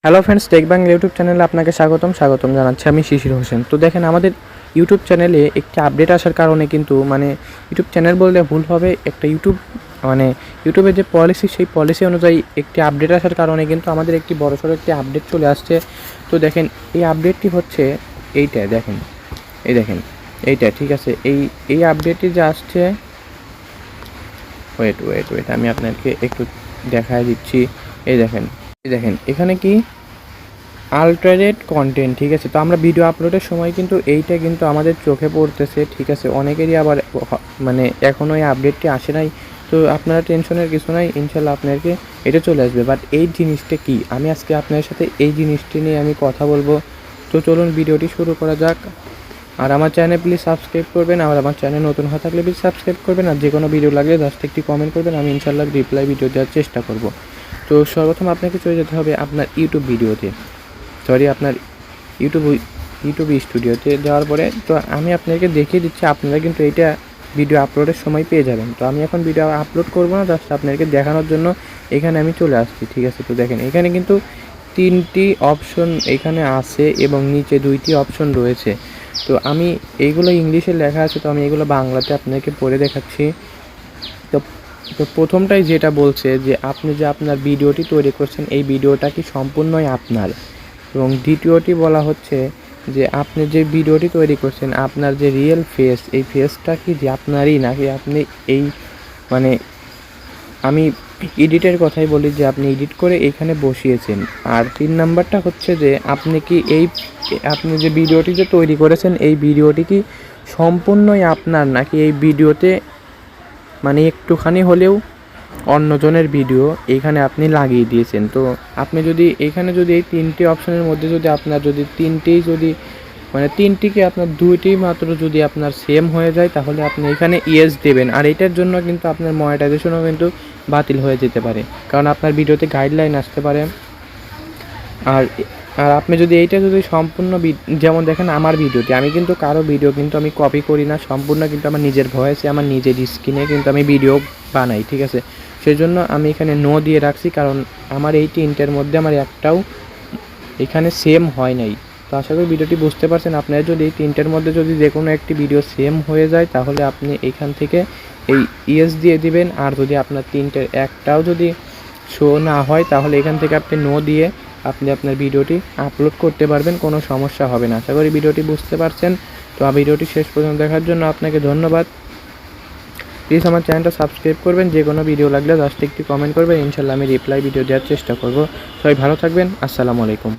Hello friends, tech Bangla YouTube চ্যানেলে আপনাকে স্বাগতম জানাচ্ছি আমি শিশির হোসেন। তো দেখেন, আমাদের ইউটিউব চ্যানেলে একটি আপডেট আসার কারণে কিন্তু ইউটিউব চ্যানেল বললে ভুল হবে, একটা ইউটিউবের যে পলিসি, সেই পলিসি অনুযায়ী একটি আপডেট আসার কারণে কিন্তু আমাদের একটি বড়সড় একটি আপডেট চলে আসছে। তো দেখেন, এই আপডেটটি হচ্ছে এইটা, দেখেন এইটা, ঠিক আছে। এই আপডেটটি যে আসছে, ওয়েট আমি আপনাকে একটু দেখায় দিচ্ছি। এই দেখেন এখানে কি আল্টারেট কন্টেন্ট, ঠিক আছে। তো আমরা ভিডিও আপলোডের সময় কিন্তু এইটা কিন্তু আমাদের চোখে পড়তেছে, ঠিক আছে। অনেকেরই আবার এখনও এই আপডেটটি আসে নাই। তো আপনারা টেনশনের কিছু নাই, ইনশাল্লাহ আপনাদেরকে এটা চলে আসবে। বাট এই জিনিসটা কি, আমি আজকে আপনাদের সাথে এই জিনিসটি নিয়ে আমি কথা বলবো। তো চলুন ভিডিওটি শুরু করা যাক। আর আমার চ্যানেল প্লিজ সাবস্ক্রাইব করবেন, আর আমার চ্যানেল নতুন হয়ে থাকলে প্লিজ সাবস্ক্রাইব করবেন। আর যে কোনো ভিডিও লাগলে জাস্ট একটি কমেন্ট করবেন, আমি ইনশাল্লাহ রিপ্লাই ভিডিও দেওয়ার চেষ্টা করব। তো সর্বপ্রথম আপনাকে চলে যেতে হবে আপনার আপনার ইউটিউব স্টুডিওতে যাওয়ার পরে তো আমি আপনাকে দেখিয়ে দিচ্ছি, আপনারা কিন্তু এইটা ভিডিও আপলোডের সময় পেয়ে যাবেন। তো আমি এখন ভিডিও আপলোড করব না, জাস্ট আপনাদেরকে দেখানোর জন্য এখানে আমি চলে আসছি, ঠিক আছে। তো দেখেন, এখানে কিন্তু 3টি অপশন এখানে আছে এবং নিচে 2টি অপশন রয়েছে। তো আমি এইগুলো ইংলিশে লেখা আছে, তো আমি এগুলো বাংলাতে আপনাকে পড়ে দেখাচ্ছি। তো তো প্রথমটাই যেটা বলছে যে আপনি যে আপনার ভিডিওটি তৈরি করছেন, এই ভিডিওটা কি সম্পূর্ণই আপনার। এবং দ্বিতীয়টি বলা হচ্ছে যে আপনি যে ভিডিওটি তৈরি করছেন, আপনার যে রিয়েল ফেস, এই ফেসটা কি যে আপনারই, নাকি আপনি এই মানে আমি এডিটের কথাই বলি যে আপনি এডিট করে এইখানে বসিয়েছেন। আর 3 নাম্বারটা হচ্ছে যে আপনি যে ভিডিওটি যে তৈরি করেছেন, এই ভিডিওটি কি সম্পূর্ণই আপনার, নাকি এই ভিডিওতে একটুখানি হলেও অন্যজনের ভিডিও এইখানে আপনি লাগিয়ে দিয়েছেন। তো আপনি যদি এখানে এই 3টি অপশনের মধ্যে যদি আপনার তিনটিকে আপনার 2টি মাত্র যদি আপনার সেম হয়ে যায়, তাহলে আপনি এখানে ইয়েস দেবেন। আর এটার জন্য কিন্তু আপনার মনিটাইজেশনও কিন্তু বাতিল হয়ে যেতে পারে, কারণ আপনার ভিডিওতে গাইডলাইন আসতে পারে। আর আপনি যদি সম্পূর্ণ যেমন দেখেন আমার ভিডিওতে, আমি কিন্তু কারো ভিডিও কিন্তু আমি কপি করি না, সম্পূর্ণ কিন্তু আমার নিজের ভয়েসে, আমার নিজের স্ক্রিনে কিন্তু আমি ভিডিও বানাই, ঠিক আছে। সেজন্য আমি এখানে নো দিয়ে রাখছি, কারণ আমার এই 3টের মধ্যে আমার একটাও এখানে সেম হয় নাই। তো আশা করি ভিডিওটি বুঝতে পারছেন। আপনারা যদি এই 3টের মধ্যে যদি যে কোনো একটি ভিডিও সেম হয়ে যায়, তাহলে আপনি এখান থেকে এই ইয়েস দিয়ে দিবেন। আর যদি আপনার 3টের একটাও যদি শো না হয়, তাহলে এখান থেকে আপনি নো দিয়ে আপনি আপনার ভিডিওটি আপলোড করতে পারবেন, কোনো সমস্যা হবে না। আশা করি ভিডিওটি বুঝতে পারছেন। তো ভিডিওটি শেষ পর্যন্ত দেখার জন্য আপনাকে ধন্যবাদ। প্লিজ আমার চ্যানেলটা সাবস্ক্রাইব করবেন, যে কোনো ভিডিও লাগলে জাস্ট একটি কমেন্ট করবেন, ইনশাল্লাহ আমি রিপ্লাই ভিডিও দেওয়ার চেষ্টা করব। সবাই ভালো থাকবেন, আসসালামু আলাইকুম।